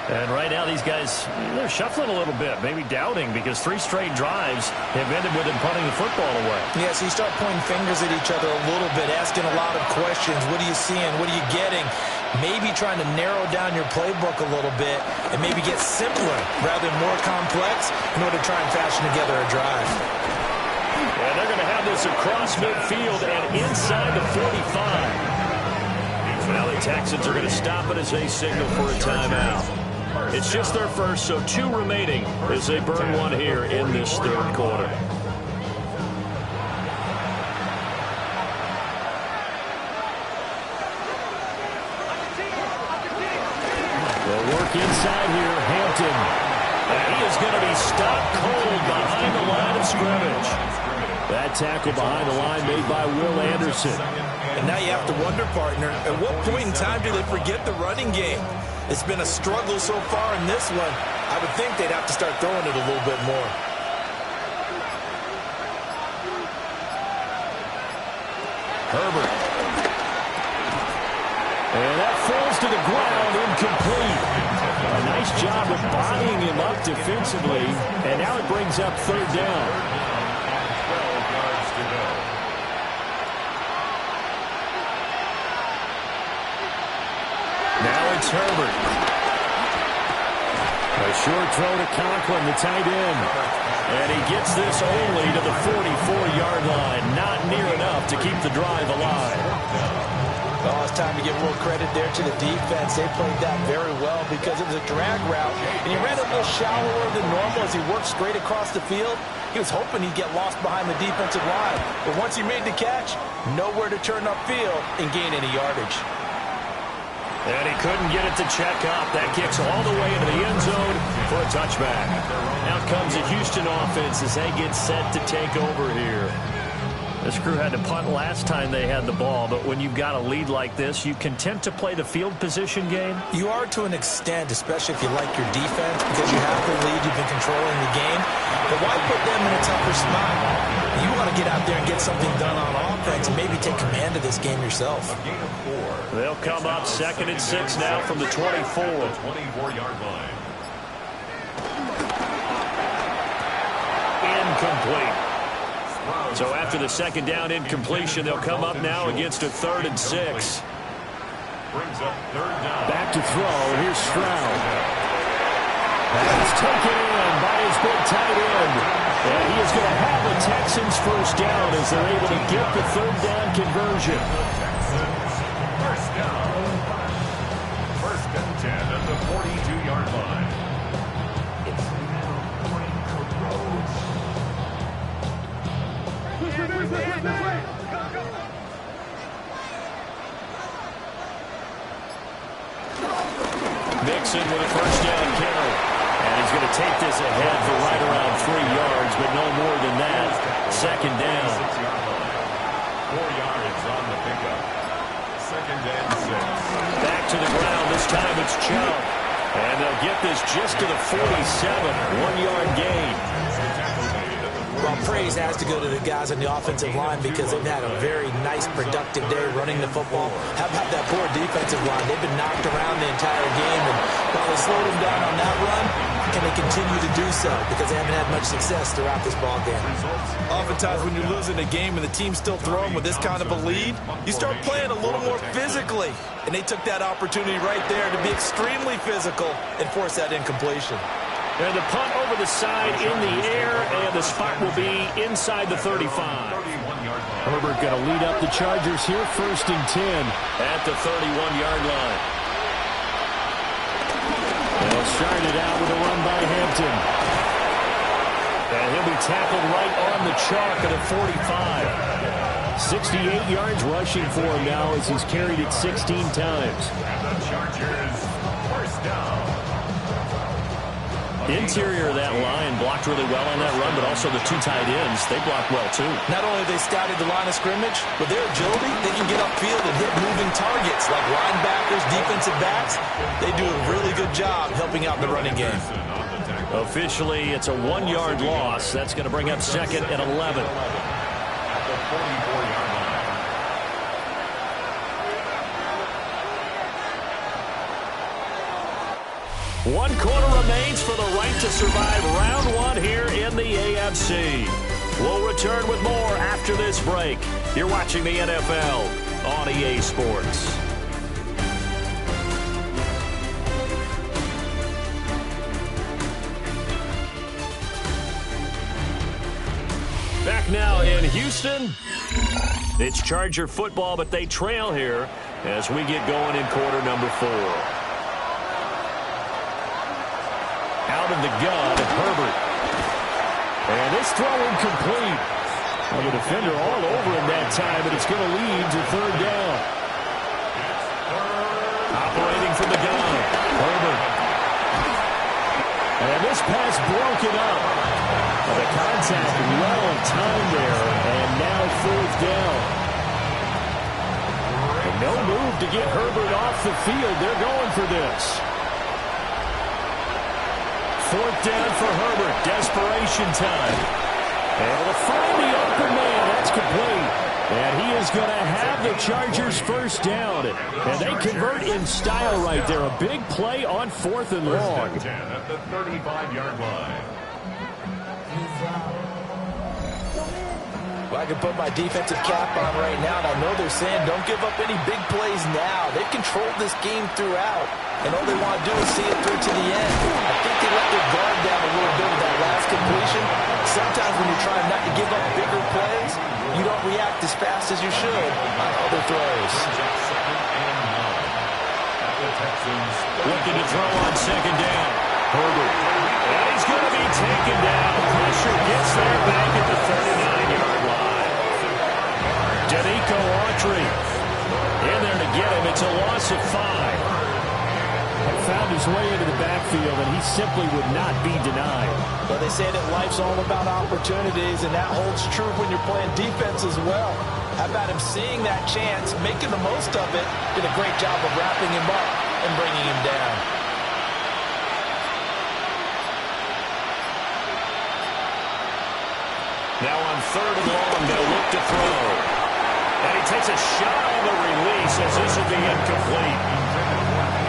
Speaker 1: And right now these guys, they're shuffling a little bit, maybe doubting, because 3 straight drives have ended with them punting the football away.
Speaker 2: Yeah, so you start pointing fingers at each other a little bit, asking a lot of questions. What are you seeing? What are you getting? Maybe trying to narrow down your playbook a little bit and maybe get simpler rather than more complex in order to try and fashion together a drive.
Speaker 1: And they're going to have this across midfield and inside the 45. Now the Texans are going to stop it as they signal for a timeout. It's just their first, so 2 remaining as they burn 1 here in this third quarter. They'll work inside here, Hampton. And he is going to be stopped cold behind the line of scrimmage. That tackle behind the line made by Will Anderson.
Speaker 4: And now you have to wonder, partner, at what point in time do they forget the running game? It's been a struggle so far in this one. I would think they'd have to start throwing it a little bit more.
Speaker 1: Herbert. And that falls to the ground, incomplete. A nice job of bodying him up defensively, and now it brings up 3rd down. Now it's Herbert. A short throw to Conklin, the tight end. And he gets this only to the 44-yard line. Not near enough to keep the drive alive.
Speaker 2: Oh, it's time to give a little credit there to the defense. They played that very well because it was a drag route, and he ran a little shallower than normal as he worked straight across the field. He was hoping he'd get lost behind the defensive line, but once he made the catch, nowhere to turn upfield and gain any yardage.
Speaker 1: And he couldn't get it to check up. That kicks all the way into the end zone for a touchback. Out comes the Houston offense as they get set to take over here. This crew had to punt last time they had the ball, but when you've got a lead like this, you content to play the field position game?
Speaker 2: You are to an extent, especially if you like your defense, because you have the lead, you've been controlling the game. But why put them in a tougher spot? You want to get out there and get something done on offense and maybe take command of this game yourself.
Speaker 1: They'll come up 2nd and 6 now from the 24.
Speaker 3: 24-yard line.
Speaker 1: Incomplete. So after the 2nd down incompletion, they'll come up now against a 3rd and 6.
Speaker 3: Brings up 3rd down.
Speaker 1: Back to throw. Here's Stroud. That's taken in by his big tight end. And he is going to have the Texans first down as they're able to get the 3rd down conversion.
Speaker 3: First down. 1st and 10 at the 42-yard line.
Speaker 1: Mixon with a first down carry. And he's going to take this ahead for right around 3 yards, but no more than that. 2nd down.
Speaker 3: 4 yards on the pickup. 2nd and 6.
Speaker 1: Back to the ground. This time it's Chubb. And they'll get this just to the 47. 1-yard gain.
Speaker 2: Well, praise has to go to the guys on the offensive line because they've had a very nice, productive day running the football. How about that poor defensive line? They've been knocked around the entire game, and while they slowed them down on that run, can they continue to do so? Because they haven't had much success throughout this ball game.
Speaker 4: Oftentimes when you're losing a game and the team's still throwing with this kind of a lead, you start playing a little more physically. And they took that opportunity right there to be extremely physical and force that incompletion.
Speaker 1: And the punt over the side in the air, and the spot will be inside the 35. Herbert going to lead up the Chargers here, 1st and 10 at the 31-yard line. They'll start it out with a run by Hampton. And he'll be tackled right on the chalk at a 45. 68 yards rushing for him now as he's carried it 16 times.
Speaker 3: And the Chargers, first down.
Speaker 1: Interior of that line blocked really well on that run, but also the 2 tight ends, they blocked well too.
Speaker 2: Not only have they scouted the line of scrimmage, with their agility, they can get upfield and hit moving targets like linebackers, defensive backs. They do a really good job helping out the running game.
Speaker 1: Officially, it's a 1-yard loss. That's going to bring up 2nd and 11.
Speaker 3: At the 44-yard line.
Speaker 1: 1 quarter remains for the right to survive round 1 here in the AFC. We'll return with more after this break. You're watching the NFL on EA Sports. Back now in Houston. It's Charger football, but they trail here as we get going in quarter number 4. Out of the gun, Herbert. And this throw incomplete. Well, the defender all over him that time, but it's going to lead to 3rd down. Operating from the gun, Herbert. And this pass broken up. Well, the contact well timed there, and now 4th down. And no move to get Herbert off the field. They're going for this. 4th down for Herbert. Desperation time. And to find the open man. That's complete. And he is going to have the Chargers 1st down. And they convert in style right there. A big play on 4th and long.
Speaker 3: 10 at the 35-yard line.
Speaker 2: Well, I can put my defensive cap on right now, and I know they're saying don't give up any big plays now. They've controlled this game throughout, and all they want to do is see it through to the end. I think they let their guard down a little bit with that last completion. Sometimes when you're trying not to give up bigger plays, you don't react as fast as you should on other throws.
Speaker 1: Looking to throw on 2nd down. Herbert. And he's going to be taken down. Pressure gets there back at the 39-yard line. Danico Autry in there to get him. It's a loss of 5. Found his way into the backfield, and he simply would not be denied.
Speaker 4: But they say that life's all about opportunities, and that holds true when you're playing defense as well. How about him seeing that chance, making the most of it, did a great job of wrapping him up and bringing him down.
Speaker 1: Now on 3rd and long, they'll look to throw. And he takes a shot on the release as this will be incomplete.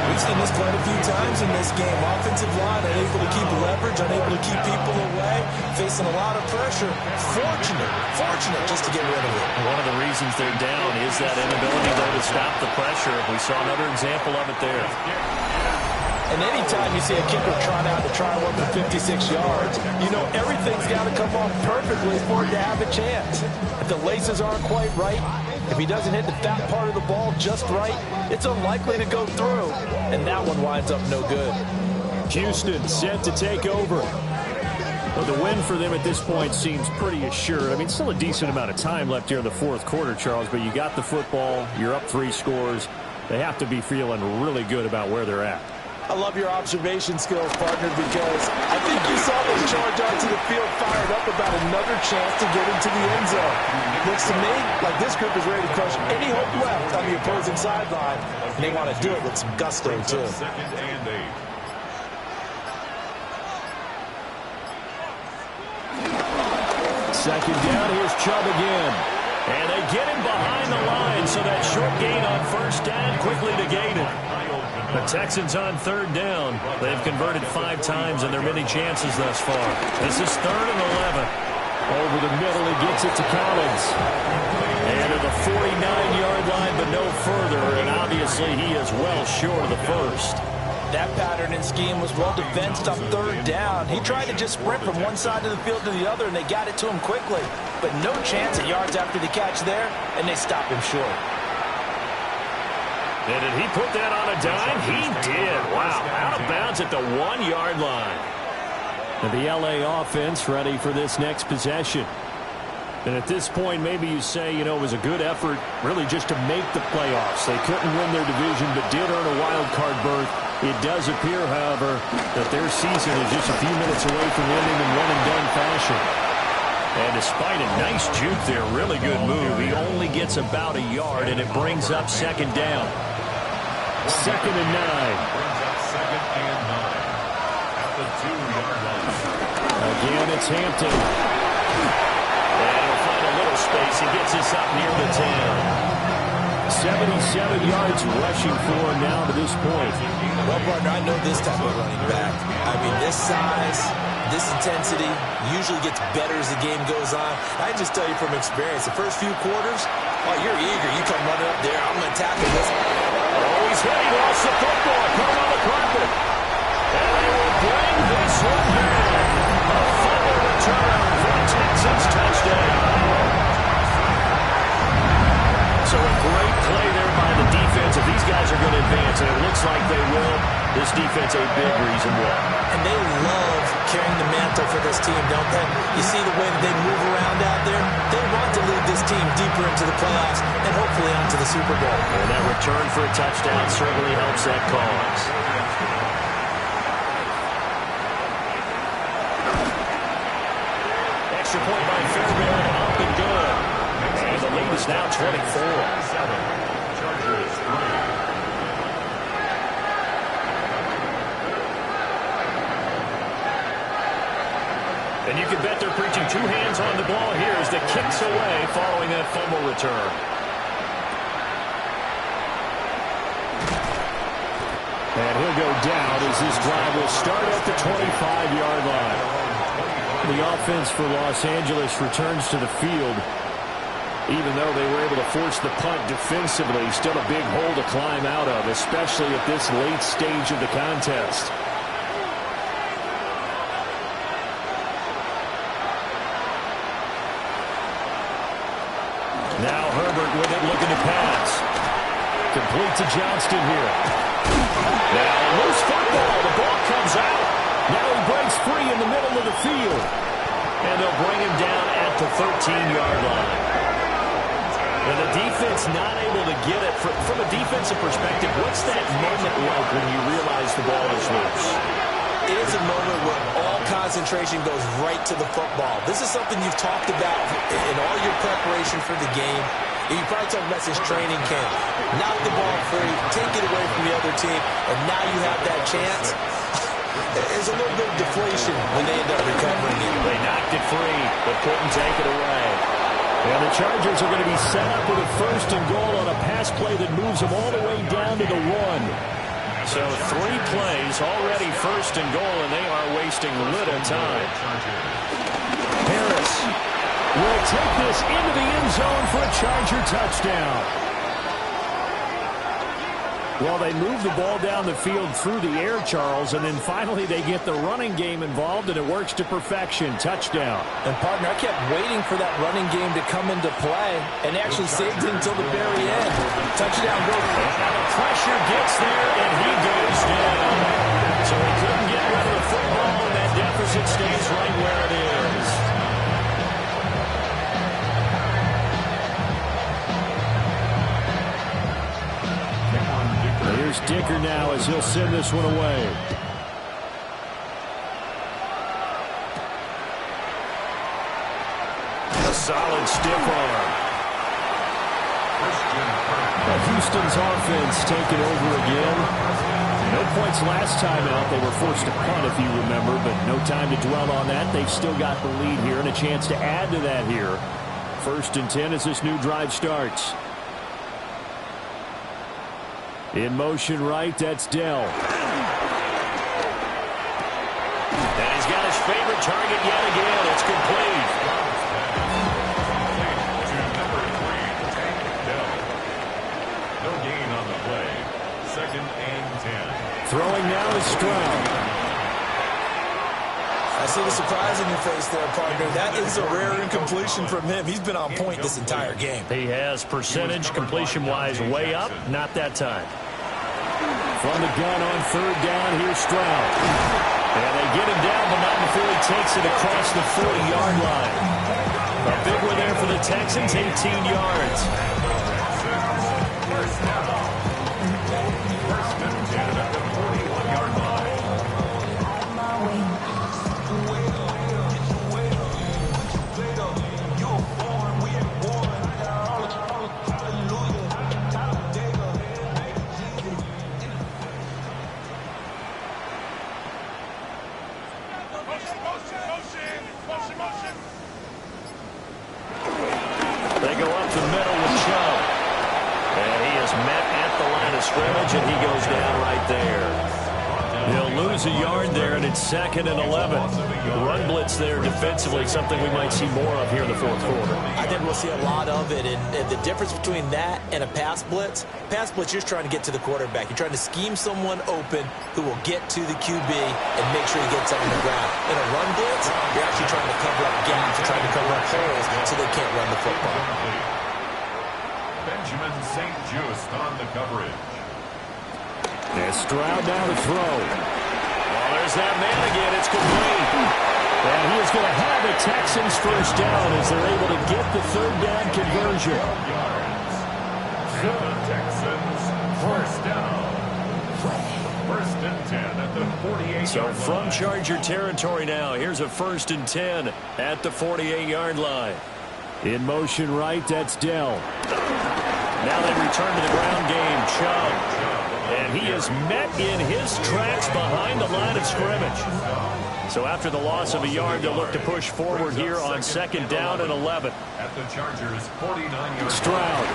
Speaker 2: We've seen this quite a few times in this game. Offensive line unable to keep leverage, unable to keep people away, facing a lot of pressure. Fortunate just to get rid of it.
Speaker 1: One of the reasons they're down is that inability, though, to stop the pressure. We saw another example of it there.
Speaker 4: And anytime you see a kicker trot out to try one for 56 yards, you know everything's got to come off perfectly for it to have a chance. If the laces aren't quite right, if he doesn't hit the fat part of the ball just right, it's unlikely to go through. And that one winds up no good.
Speaker 1: Houston set to take over. Well, the win for them at this point seems pretty assured. I mean, still a decent amount of time left here in the 4th quarter, Charles, but you got the football, you're up 3 scores. They have to be feeling really good about where they're at.
Speaker 4: I love your observation skills, partner, because I think you saw them charge onto the field fired up about another chance to get into the end zone. Looks to me like this group is ready to crush any hope left on the opposing sideline, and they want to do it with some gusto, too.
Speaker 3: 2nd and 8.
Speaker 1: 2nd down, here's Chubb again. And they get him behind the line, so that short gain on 1st down quickly negated. The Texans on 3rd down. They've converted 5 times in their many chances thus far. This is 3rd and 11. Over the middle, he gets it to Collins. And to the 49-yard line, but no further. And obviously, he is well short of the 1st.
Speaker 4: That pattern and scheme was well defensed on 3rd down. He tried to just sprint from one side of the field to the other, and they got it to him quickly. But no chance at yards after the catch there, and they stopped him short.
Speaker 1: And did he put that on a dime? He did. Wow, out of bounds at the 1-yard line. And the LA offense ready for this next possession. And at this point, maybe you say, you know, it was a good effort really just to make the playoffs. They couldn't win their division, but did earn a wild card berth. It does appear, however, that their season is just a few minutes away from winning in one-and-done fashion. And despite a nice juke there, really good move, he only gets about a yard, and it brings up 2nd down. 2nd and 9.
Speaker 3: Brings up 2nd and 9 at the 2-yard line.
Speaker 1: Again, it's Hampton. And he'll find a little space. He gets us up near the 10. 77 yards rushing for him now to this point.
Speaker 4: Well, partner, I know this type of running back. I mean, this size, this intensity usually gets better as the game goes on. I can just tell you from experience, the first few quarters, oh, you're eager. You come running up there. I'm going to tackle this.
Speaker 1: Oh, he's hit. He lost the football. Caught on the carpet. And they will bring this one back. A fumble return for a Texans touchdown. So a great play there by the defense. If these guys are going to advance, and it looks like they will, this defense a big reason why.
Speaker 4: And they love carrying the mantle for this team, don't they? You see the way that they move around out there? They want to lead this team deeper into the playoffs and hopefully onto the Super Bowl.
Speaker 1: And that return for a touchdown certainly helps that cause. Extra point by Fairbairn, up and good. And the lead is now 24.
Speaker 3: Chargers 3.
Speaker 1: And you can bet they're preaching two hands on the ball here as the kicks away following that fumble return. And he'll go down as this drive will start at the 25-yard line. The offense for Los Angeles returns to the field. Even though they were able to force the punt defensively, still a big hole to climb out of, especially at this late stage of the contest. Now Herbert with it, looking to pass. Complete to Johnston here. Now loose football. The ball comes out. Now he breaks free in the middle of the field. And they'll bring him down at the 13-yard line. And the defense not able to get it. From a defensive perspective, what's that moment like when you realize the ball is loose?
Speaker 4: It is a moment where all concentration goes right to the football. This is something you've talked about in all your preparation for the game. You probably talked about this training camp. Knock the ball free, take it away from the other team, and now you have that chance. There's a little bit of deflation when they end up recovering it.
Speaker 1: They knocked it free, but couldn't take it away. And the Chargers are going to be set up with a first and goal on a pass play that moves them all the way down to the 1. So 3 plays already first and goal, and they are wasting little time. Harris will take this into the end zone for a Charger touchdown. Well, they move the ball down the field through the air, Charles, and then finally they get the running game involved, and it works to perfection. Touchdown.
Speaker 4: And, partner, I kept waiting for that running game to come into play and actually saved it until the very end. Touchdown goes.
Speaker 1: And the pressure gets there, and he goes down. So he couldn't get rid of the football, and that deficit stays right where it is. Here's Dicker now as he'll send this one away. A solid stiff arm. Houston's offense taking over again. No points last time out. They were forced to punt, if you remember, but no time to dwell on that. They've still got the lead here and a chance to add to that here. 1st and 10 as this new drive starts. In motion right, that's Dell. And he's got his favorite target yet again. It's complete.
Speaker 3: No gain on the play. 2nd and 10.
Speaker 1: Throwing now is Stroud.
Speaker 4: I see the surprise in your face there, partner. That is a rare incompletion from him. He's been on point this entire game.
Speaker 1: He has percentage completion-wise way up. Not that time. From the gun on 3rd down, here's Stroud. And they get him down, but not before he takes it across the 40-yard line. A big one there for the Texans, 18 yards.
Speaker 3: First and 10 at the 41-yard line.
Speaker 1: They go up the middle with Chubb. And he is met at the line of scrimmage, and he goes down right there. He'll lose a yard there, and it's 2nd and 11. Run blitz there defensively, something we might see more of here in the fourth quarter.
Speaker 2: I think we'll see a lot of it, and the difference between that and a pass blitz, you're trying to get to the quarterback. You're trying to scheme someone open who will get to the QB and make sure he gets up on the ground. In a run blitz, you're actually trying to cover up gaps. You're trying to cover up holes so they can't run the football.
Speaker 3: Benjamin St. Just on the coverage.
Speaker 1: And Stroud now to throw. Well, there's that man again. It's complete. And he is going to have the Texans first down as they're able to get the 3rd down conversion.
Speaker 3: The Texans first down. 1st and 10 at the 48-yard line.
Speaker 1: So from Charger territory now, here's a 1st and 10 at the 48-yard line. In motion right, that's Dell. Now they return to the ground game. Chubb. And he is met in his tracks behind the line of scrimmage. So after the loss of a yard, they'll look to push forward here on 2nd down and 11.
Speaker 3: At the Chargers' 49-yard
Speaker 1: Stroud.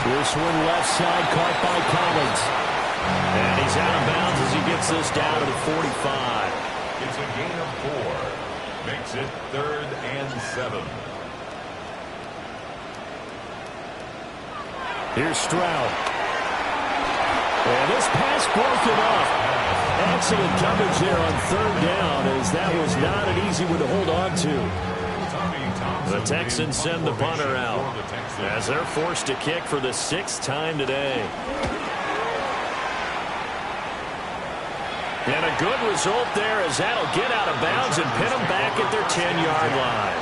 Speaker 1: This one left side caught by Collins. And he's out of bounds as he gets this down to the 45.
Speaker 3: It's a gain of 4. Makes it 3rd and 7.
Speaker 1: Here's Stroud. And this pass broken off. Excellent coverage there on 3rd down, as that was not an easy one to hold on to. The Texans send the punter out as they're forced to kick for the 6th time today. And a good result there as that'll get out of bounds and pin them back at their 10-yard line.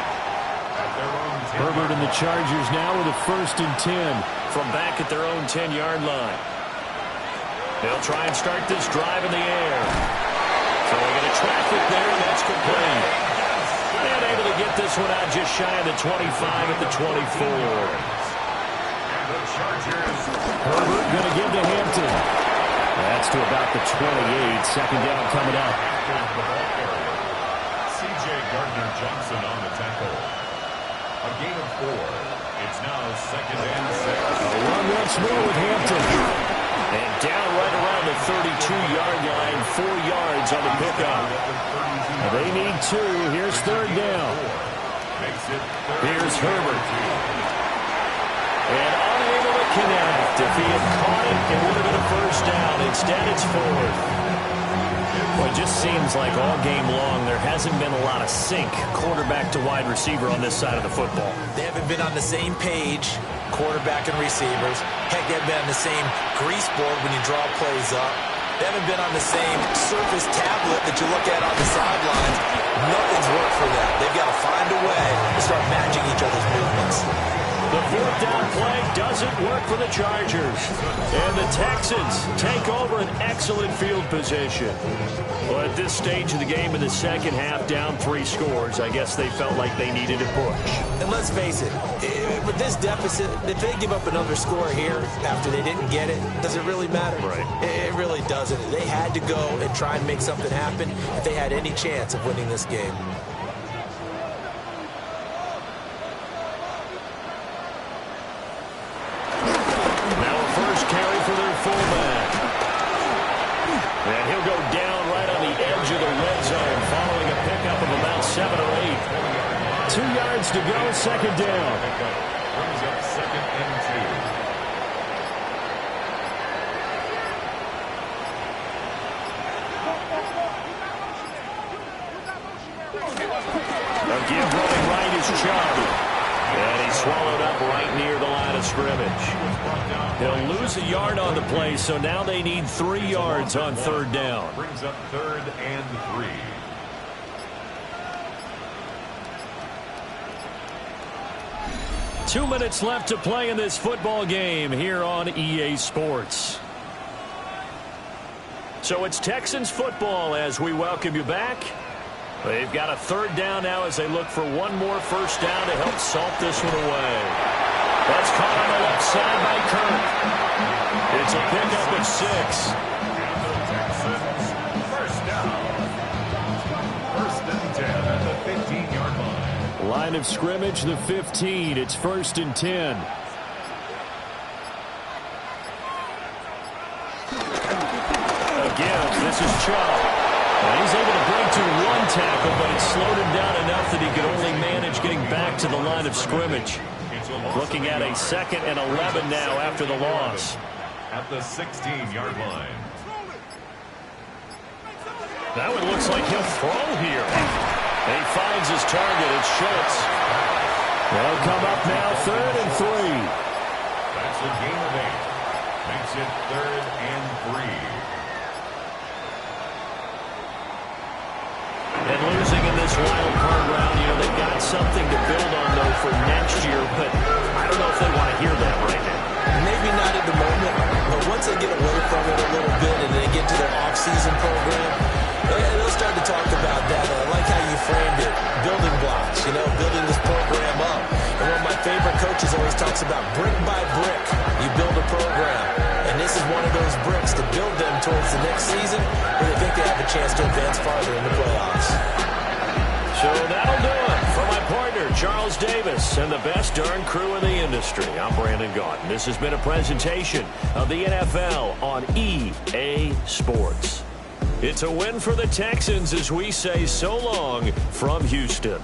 Speaker 1: Herbert and the Chargers now with a 1st and 10 from back at their own 10-yard line. They'll try and start this drive in the air. So we get a traffic there, and that's complete. And able to get this one out just shy of the 25 at the 24. Herbert going to give to Hampton. That's to about the 28. 2nd down coming up.
Speaker 3: C.J. Gardner-Johnson on the tackle. A gain of 4. It's now 2nd and 6.
Speaker 1: A run once more with Hampton. And down right around the 32-yard line, 4 yards on the pickup. They need 2. Here's 3rd down. Here's Herbert. And unable to connect. If he had caught it, it would have been a 1st down. Instead, it's 4th. Well, it just seems like all game long there hasn't been a lot of sync quarterback to wide receiver on this side of the football.
Speaker 2: They haven't been on the same page, quarterback and receivers. Heck, they haven't been on the same grease board when you draw plays up. They haven't been on the same surface tablet that you look at on the sidelines. Nothing's worked for them. They've got to find a way to start matching each other's movements.
Speaker 1: The 4th down play doesn't work for the Chargers. And the Texans take over an excellent field position. Well, at this stage of the game in the 2nd half, down 3 scores, I guess they felt like they needed a push.
Speaker 2: And let's face it, with this deficit, if they give up another score here after they didn't get it, does it really matter?
Speaker 1: Right.
Speaker 2: It really doesn't. They had to go and try and make something happen if they had any chance of winning this game.
Speaker 1: And he'll go down right on the edge of the red zone following a pickup of about 7 or 8. 2 yards to go, 2nd down.
Speaker 3: Brings up 2nd and
Speaker 1: 2. Again, running right is Chubb. And he's swallowed up right near the line of scrimmage. He'll lose a yard on the play, so now they need 3 yards on 3rd down.
Speaker 3: Brings up 3rd and 3.
Speaker 1: Two minutes left to play in this football game here on EA Sports. So it's Texans football as we welcome you back. They've got a 3rd down now as they look for one more 1st down to help salt this one away. That's caught on the left side by Kirk. It's a pickup of 6.
Speaker 3: And the Texans first down. 1st and 10 at the 15-yard line.
Speaker 1: Line of scrimmage, the 15. It's 1st and 10. This is Chubb. And he's able to break to one tackle, but it slowed him down enough that he could only manage getting back to the line of scrimmage. Looking at a 2nd and 11 now after the loss.
Speaker 3: At the 16-yard line.
Speaker 1: That one looks like he'll throw here. And he finds his target. It's Schultz. They'll come up now 3rd and 3.
Speaker 3: That's a gain of 8. Makes it 3rd and 3.
Speaker 1: And losing in this wild card round, they've got something to build on, though, for next year. But I don't know if they want to hear that right now.
Speaker 4: Maybe not at the moment, but once they get away from it a little bit and they get to their off-season program, they'll start to talk about that. I like how you framed it. Building blocks, building this program up. And one of my favorite coaches always talks about brick by brick, you build a program. And this is one of those bricks to build them towards the next season where they think they have a chance to advance farther in the playoffs.
Speaker 1: So that'll do it for my partner, Charles Davis, and the best darn crew in the industry. I'm Brandon Gaudin. This has been a presentation of the NFL on EA Sports. It's a win for the Texans as we say so long from Houston.